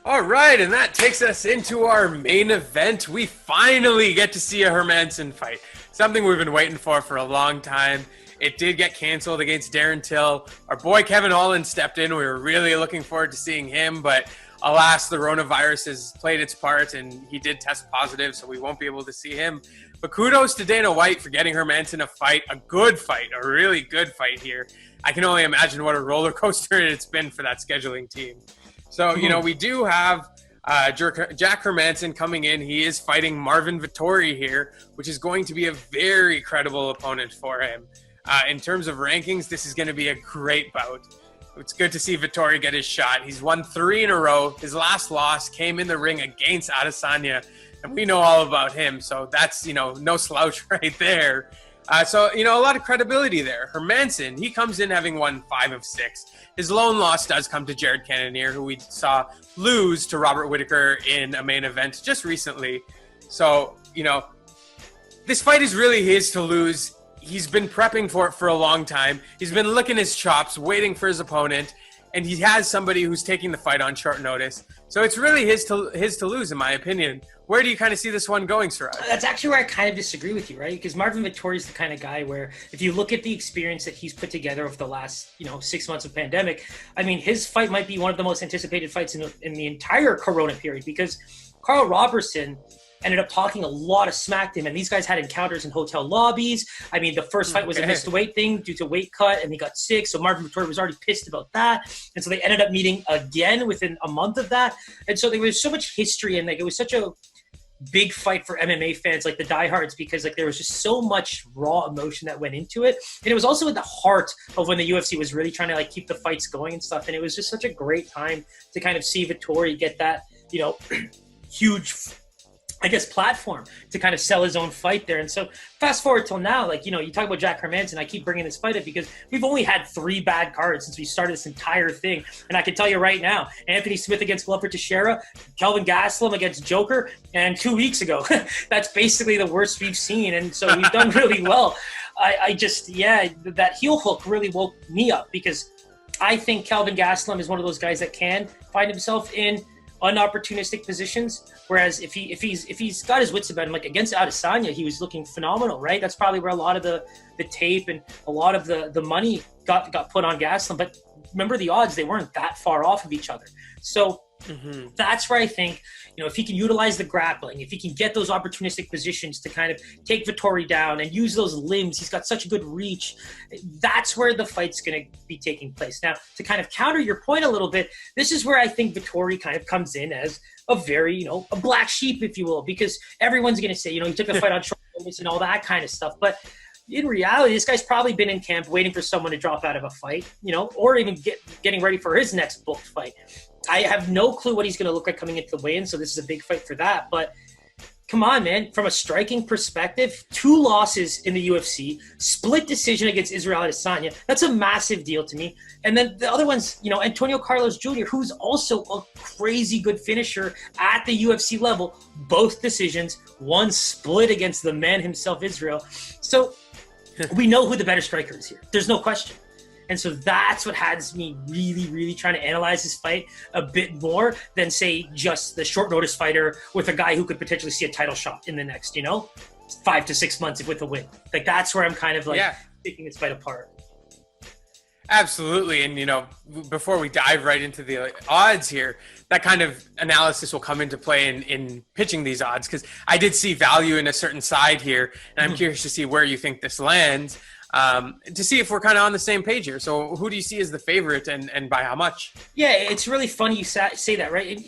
All right, and that takes us into our main event. We finally get to see a Hermansson fight, something we've been waiting for a long time. It did get canceled against Darren Till. Our boy Kevin Holland stepped in. We were really looking forward to seeing him, but alas, the coronavirus has played its part, and he did test positive, so we won't be able to see him. But kudos to Dana White for getting Hermansson a fight, a good fight, a really good fight here. I can only imagine what a roller coaster it's been for that scheduling team. So, we do have Jack Hermansson coming in. He is fighting Marvin Vettori here, which is going to be a very credible opponent for him. In terms of rankings, this is going to be a great bout. It's good to see Vettori get his shot. He's won 3 in a row. His last loss came in the ring against Adesanya, and we know all about him. So that's, no slouch right there. So a lot of credibility there. Hermansson, he comes in having won 5 of 6. His lone loss does come to Jared Cannonier, who we saw lose to Robert Whittaker in a main event just recently. So, this fight is really his to lose. He's been prepping for it for a long time. He's been licking his chops, waiting for his opponent, and he has somebody who's taking the fight on short notice. So it's really his to lose, in my opinion. Where do you kind of see this one going, Siraj? That's actually where I kind of disagree with you, right? Because Marvin Vettori is the kind of guy where if you look at the experience that he's put together over the last, 6 months of pandemic, I mean, his fight might be one of the most anticipated fights in the entire Corona period, because Carl Robertson ended up talking a lot of smack to him, and these guys had encounters in hotel lobbies. I mean, the first fight was a missed weight thing due to weight cut, and he got sick, so Marvin Vettori was already pissed about that, and so they ended up meeting again within a month of that, and so there was so much history, and it was such a big fight for MMA fans, like the diehards, because there was just so much raw emotion that went into it, and it was also at the heart of when the UFC was really trying to keep the fights going and stuff, and it was just such a great time to kind of see Vettori get that huge platform to kind of sell his own fight there. And so fast forward till now, you talk about Jack Hermansson, I keep bringing this fight up because we've only had 3 bad cards since we started this entire thing. And I can tell you right now, Anthony Smith against Glover Teixeira, Kelvin Gastelum against Joker, and 2 weeks ago, that's basically the worst we've seen. And so we've done really well. That heel hook really woke me up, because I think Kelvin Gastelum is one of those guys that can find himself in unopportunistic positions, whereas if he's got his wits about him, against Adesanya, he was looking phenomenal, right? That's probably where a lot of the tape and a lot of the money got put on Gastelum. But remember, the odds, they weren't that far off of each other. So that's where I think, if he can utilize the grappling, if he can get those opportunistic positions to kind of take Vettori down and use those limbs, he's got such a good reach. That's where the fight's going to be taking place. Now, to kind of counter your point a little bit, this is where I think Vettori kind of comes in as a very, a black sheep, if you will, because everyone's going to say, he took the fight on short notice and all that kind of stuff. But in reality, this guy's probably been in camp waiting for someone to drop out of a fight, or even getting ready for his next booked fight. I have no clue what he's going to look like coming into the weigh-in, so this is a big fight for that. But come on, man. From a striking perspective, 2 losses in the UFC, split decision against Israel Adesanya. That's a massive deal to me. And then the other one's, Antonio Carlos Jr., who's also a crazy good finisher at the UFC level. Both decisions, one split against the man himself, Israel. So we know who the better striker is here. There's no question. And so that's what has me really, really trying to analyze this fight a bit more than, say, just the short notice fighter with a guy who could potentially see a title shot in the next, 5 to 6 months with a win. That's where I'm kind of picking this fight apart. Absolutely. And, before we dive right into the odds here, that kind of analysis will come into play in pitching these odds, because I did see value in a certain side here, and I'm curious to see where you think this lands. To see if we're kind of on the same page here. So who do you see as the favorite, and by how much? Yeah, it's really funny you say that, right?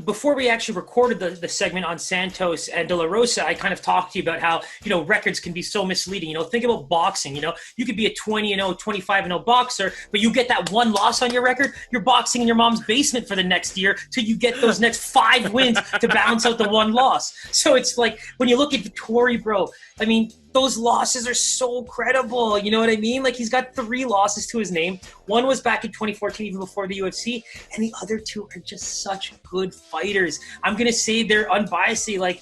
Before we actually recorded the segment on Santos and De La Rosa, I kind of talked to you about how, records can be so misleading. Think about boxing, you could be a 20-0, 25-0 boxer, but you get that one loss on your record, you're boxing in your mom's basement for the next year till you get those next 5 wins to balance out the one loss. So it's like, when you look at Vettori, bro, I mean, those losses are so credible. You know what I mean? He's got 3 losses to his name. One was back in 2014, even before the UFC. And the other 2 are just such good fighters. I'm going to say they're unbiasedly,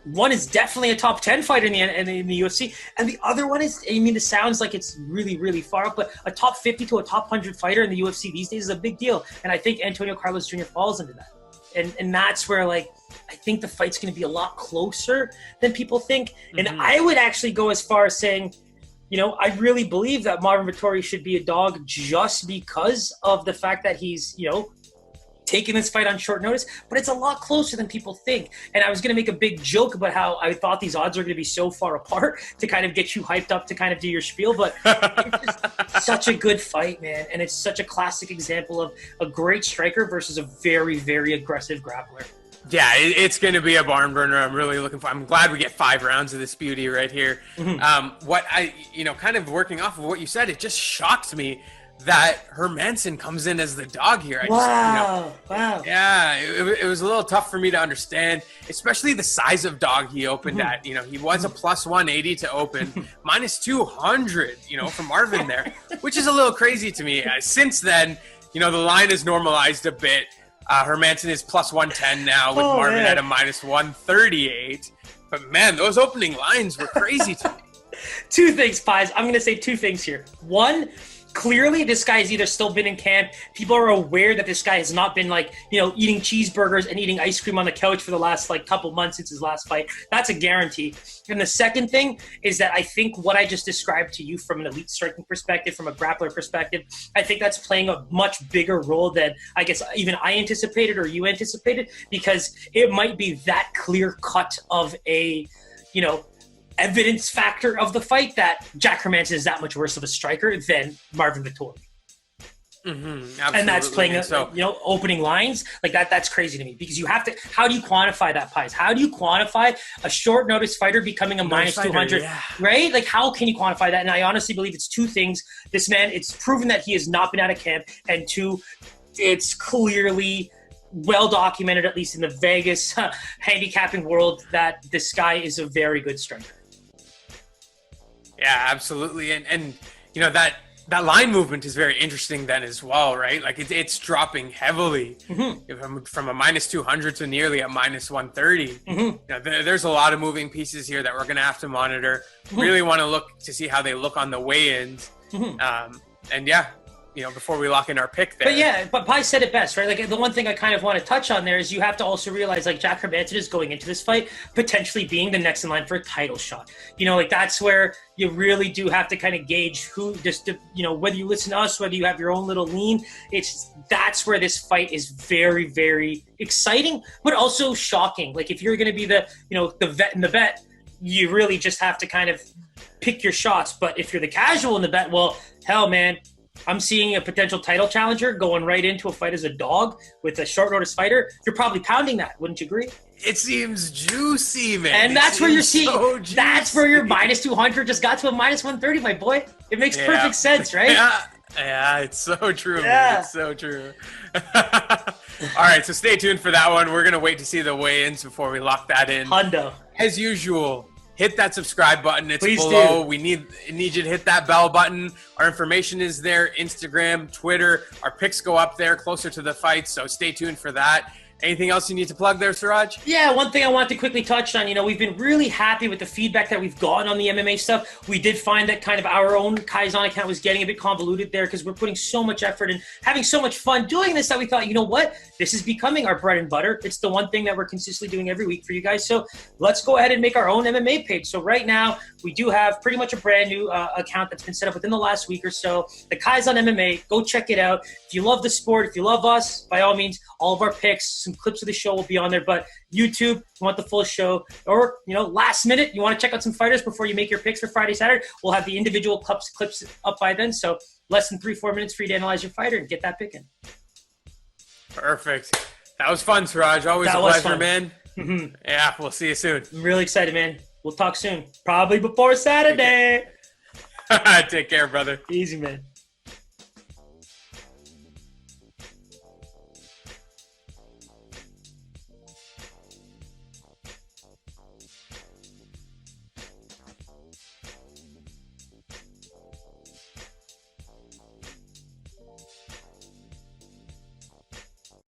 one is definitely a top 10 fighter in the UFC. And the other one is, it sounds like it's really, really far up, but a top 50 to a top 100 fighter in the UFC these days is a big deal. And I think Antonio Carlos Jr. falls into that. And that's where, like, I think the fight's going to be a lot closer than people think. And Mm-hmm. I would actually go as far as saying, you know, I really believe that Marvin Vettori should be a dog just because of the fact that he's, you know, taking this fight on short notice, but it's a lot closer than people think. And I was going to make a big joke about how I thought these odds are going to be so far apart to kind of get you hyped up to kind of do your spiel, but it's just such a good fight, man. And it's such a classic example of a great striker versus a very, very aggressive grappler. Yeah, it's going to be a barn burner. I'm really looking for. I'm glad we get 5 rounds of this beauty right here. Mm-hmm. What I, you know, kind of working off of what you said, it just shocked me that Hermansson comes in as the dog here. Wow. Yeah, it was a little tough for me to understand, especially the size of dog he opened at. You know, he was a plus 180 to open, minus 200, you know, from Marvin there, which is a little crazy to me. Since then, you know, the line is normalized a bit. Hermansson is plus 110 now with Marvin at a minus 138. But man, those opening lines were crazy to me. 2 things, Pies. I'm going to say 2 things here. One, clearly this guy has either still been in camp. People are aware that this guy has not been, like, you know, eating cheeseburgers and eating ice cream on the couch for the last, like, couple months since his last fight. That's a guarantee. And the second thing is that I think what I just described to you from an elite striking perspective, from a grappler perspective, I think that's playing a much bigger role than I guess even I anticipated or you anticipated, because it might be that clear cut of a, you know, evidence factor of the fight that Jack Hermansson is that much worse of a striker than Marvin Vettori. And that's playing, you know, opening lines like that. That's crazy to me, because you have to. How do you quantify that, Pies? How do you quantify a short notice fighter becoming a minus 200? Right? Like, how can you quantify that? And I honestly believe it's 2 things. This man, it's proven that he has not been out of camp, and 2, it's clearly well documented, at least in the Vegas handicapping world, that this guy is a very good striker. Yeah, absolutely. And you know, that line movement is very interesting then as well, right? Like it's dropping heavily from a minus 200 to nearly a minus 130. You know, there's a lot of moving pieces here that we're going to have to monitor. Really want to look to see how they look on the weigh-ins. And yeah, you know, before we lock in our pick there. But Pi said it best, right? Like, the one thing I kind of want to touch on there is you have to also realize, like, Jack Hermansson is going into this fight potentially being the next in line for a title shot. You know, like, that's where you really do have to kind of gauge who, just to, you know, whether you listen to us, whether you have your own little lean, that's where this fight is very, very exciting, but also shocking. Like, if you're going to be the, you know, the vet in the bet, you really just have to kind of pick your shots. But if you're the casual in the bet, well, hell, man, I'm seeing a potential title challenger going right into a fight as a dog with a short notice fighter. You're probably pounding that, wouldn't you agree? It seems juicy, man. And that's where you're seeing, that's where your minus 200 just got to a minus 130, my boy. It makes perfect sense, right? Yeah, it's so true, man. It's so true. All right, so stay tuned for that one. We're going to wait to see the weigh-ins before we lock that in. Hundo. As usual, hit that subscribe button. It's Please below. do. We need you to hit that bell button. Our information is there, Instagram, Twitter. Our picks go up there closer to the fight, so stay tuned for that. Anything else you need to plug there, Siraj? Yeah, one thing I want to quickly touch on, you know, we've been really happy with the feedback that we've gotten on the MMA stuff. We did find that kind of our own Paizaan account was getting a bit convoluted there because we're putting so much effort and having so much fun doing this that we thought, you know what, this is becoming our bread and butter. It's the one thing that we're consistently doing every week for you guys. So let's go ahead and make our own MMA page. So right now, we do have pretty much a brand new account that's been set up within the last week or so. The Paizaan MMA, go check it out. If you love the sport, if you love us, by all means, all of our picks, some clips of the show will be on there. But YouTube, you want the full show, or, you know, last minute, you want to check out some fighters before you make your picks for Friday, Saturday, we'll have the individual clips up by then. So less than 3-4 minutes for you to analyze your fighter and get that pick in. Perfect. That was fun, Siraj. Always a pleasure, man. Yeah, we'll see you soon. I'm really excited, man. We'll talk soon. Probably before Saturday. Take care, brother. Easy, man.